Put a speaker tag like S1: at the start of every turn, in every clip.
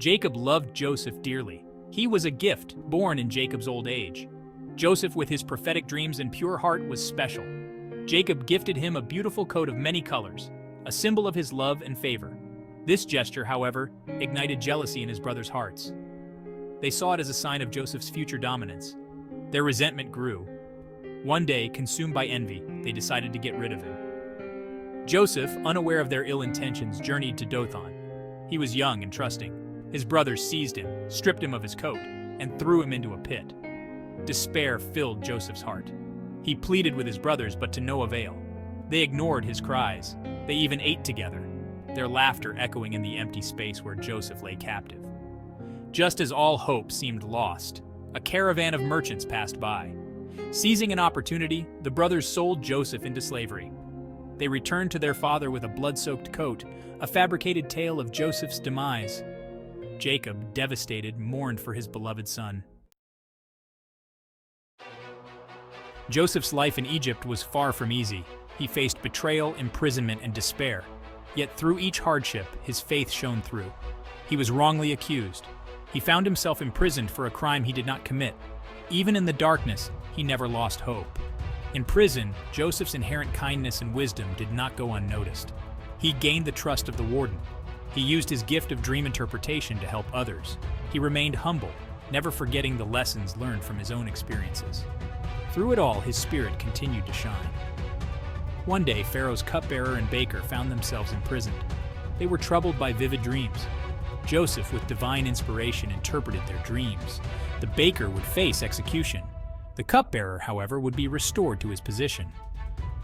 S1: Jacob loved Joseph dearly. He was a gift, born in Jacob's old age. Joseph, with his prophetic dreams and pure heart, was special. Jacob gifted him a beautiful coat of many colors, a symbol of his love and favor. This gesture, however, ignited jealousy in his brothers' hearts. They saw it as a sign of Joseph's future dominance. Their resentment grew. One day, consumed by envy, they decided to get rid of him. Joseph, unaware of their ill intentions, journeyed to Dothan. He was young and trusting. His brothers seized him, stripped him of his coat, and threw him into a pit. Despair filled Joseph's heart. He pleaded with his brothers, but to no avail. They ignored his cries. They even ate together, their laughter echoing in the empty space where Joseph lay captive. Just as all hope seemed lost, a caravan of merchants passed by. Seizing an opportunity, the brothers sold Joseph into slavery. They returned to their father with a blood-soaked coat, a fabricated tale of Joseph's demise. Jacob, devastated, mourned for his beloved son. Joseph's life in Egypt was far from easy. He faced betrayal, imprisonment, and despair. Yet through each hardship, his faith shone through. He was wrongly accused. He found himself imprisoned for a crime he did not commit. Even in the darkness, he never lost hope. In prison, Joseph's inherent kindness and wisdom did not go unnoticed. He gained the trust of the warden. He used his gift of dream interpretation to help others. He remained humble, never forgetting the lessons learned from his own experiences. Through it all, his spirit continued to shine. One day, Pharaoh's cupbearer and baker found themselves imprisoned. They were troubled by vivid dreams. Joseph, with divine inspiration, interpreted their dreams. The baker would face execution. The cupbearer, however, would be restored to his position.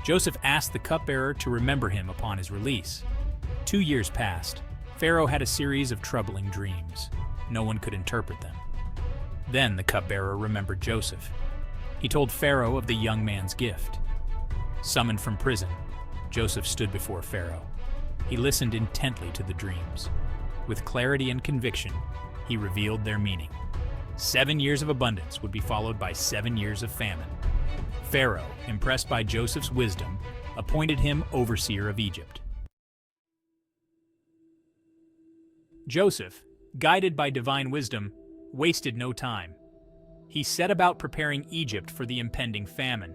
S1: Joseph asked the cupbearer to remember him upon his release. 2 years passed. Pharaoh had a series of troubling dreams. No one could interpret them. Then the cupbearer remembered Joseph. He told Pharaoh of the young man's gift. Summoned from prison, Joseph stood before Pharaoh. He listened intently to the dreams. With clarity and conviction, he revealed their meaning. 7 years of abundance would be followed by 7 years of famine. Pharaoh, impressed by Joseph's wisdom, appointed him overseer of Egypt. Joseph, guided by divine wisdom, wasted no time. He set about preparing Egypt for the impending famine.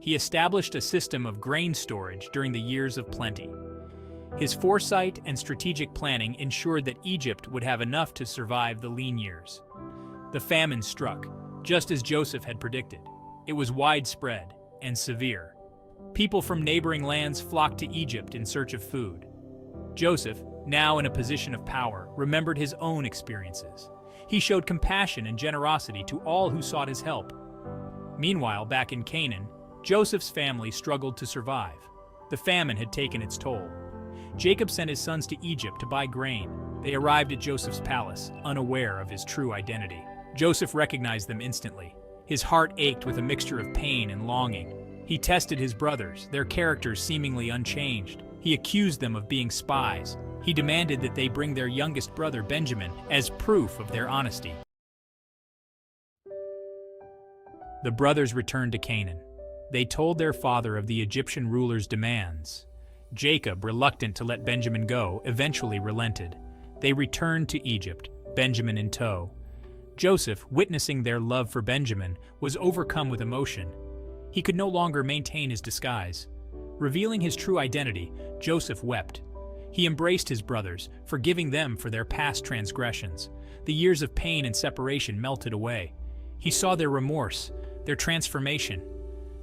S1: He established a system of grain storage during the years of plenty. His foresight and strategic planning ensured that Egypt would have enough to survive the lean years. The famine struck, just as Joseph had predicted. It was widespread and severe. People from neighboring lands flocked to Egypt in search of food. Joseph, now in a position of power, remembered his own experiences. He showed compassion and generosity to all who sought his help. Meanwhile, back in Canaan, Joseph's family struggled to survive. The famine had taken its toll. Jacob sent his sons to Egypt to buy grain. They arrived at Joseph's palace, unaware of his true identity. Joseph recognized them instantly. His heart ached with a mixture of pain and longing. He tested his brothers, their characters seemingly unchanged. He accused them of being spies. He demanded that they bring their youngest brother, Benjamin, as proof of their honesty. The brothers returned to Canaan. They told their father of the Egyptian ruler's demands. Jacob, reluctant to let Benjamin go, eventually relented. They returned to Egypt, Benjamin in tow. Joseph, witnessing their love for Benjamin, was overcome with emotion. He could no longer maintain his disguise. Revealing his true identity, Joseph wept. He embraced his brothers, forgiving them for their past transgressions. The years of pain and separation melted away. He saw their remorse, their transformation.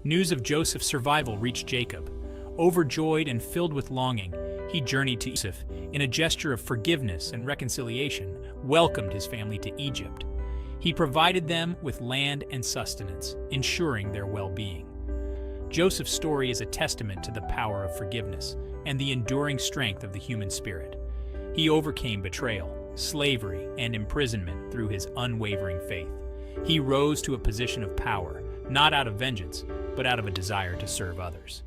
S1: News of Joseph's survival reached Jacob. Overjoyed and filled with longing, he journeyed to Joseph, in a gesture of forgiveness and reconciliation, welcomed his family to Egypt. He provided them with land and sustenance, ensuring their well-being. Joseph's story is a testament to the power of forgiveness and the enduring strength of the human spirit. He overcame betrayal, slavery, and imprisonment through his unwavering faith. He rose to a position of power, not out of vengeance, but out of a desire to serve others.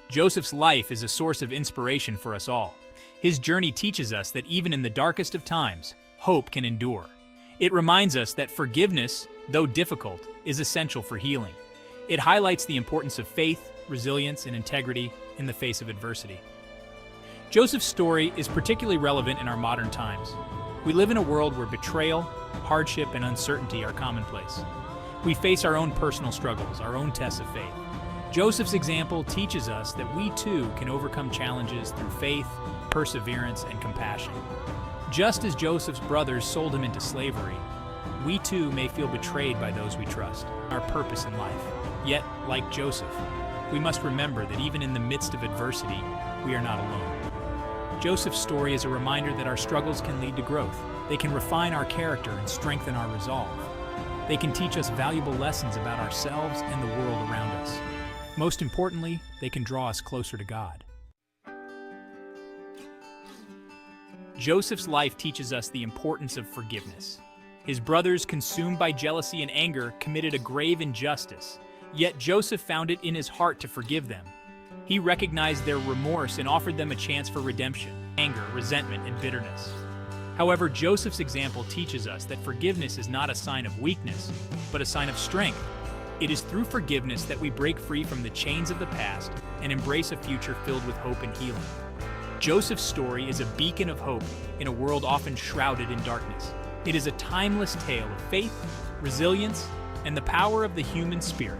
S1: Joseph's life is a source of inspiration for us all. His journey teaches us that even in the darkest of times, hope can endure. It reminds us that forgiveness, though difficult, is essential for healing. It highlights the importance of faith, resilience, and integrity in the face of adversity. Joseph's story is particularly relevant in our modern times. We live in a world where betrayal, hardship, and uncertainty are commonplace. We face our own personal struggles, our own tests of faith. Joseph's example teaches us that we too can overcome challenges through faith, perseverance, and compassion. Just as Joseph's brothers sold him into slavery, we too may feel betrayed by those we trust, our purpose in life. Yet, like Joseph, we must remember that even in the midst of adversity, we are not alone. Joseph's story is a reminder that our struggles can lead to growth. They can refine our character and strengthen our resolve. They can teach us valuable lessons about ourselves and the world around us. Most importantly, they can draw us closer to God. Joseph's life teaches us the importance of forgiveness. His brothers, consumed by jealousy and anger, committed a grave injustice. Yet Joseph found it in his heart to forgive them. He recognized their remorse and offered them a chance for redemption, anger, resentment, and bitterness. However, Joseph's example teaches us that forgiveness is not a sign of weakness, but a sign of strength. It is through forgiveness that we break free from the chains of the past and embrace a future filled with hope and healing. Joseph's story is a beacon of hope in a world often shrouded in darkness. It is a timeless tale of faith, resilience, and the power of the human spirit.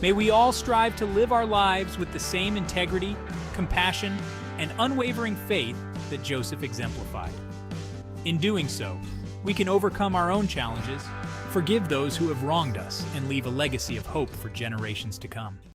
S1: May we all strive to live our lives with the same integrity, compassion, and unwavering faith that Joseph exemplified. In doing so, we can overcome our own challenges, forgive those who have wronged us, and leave a legacy of hope for generations to come.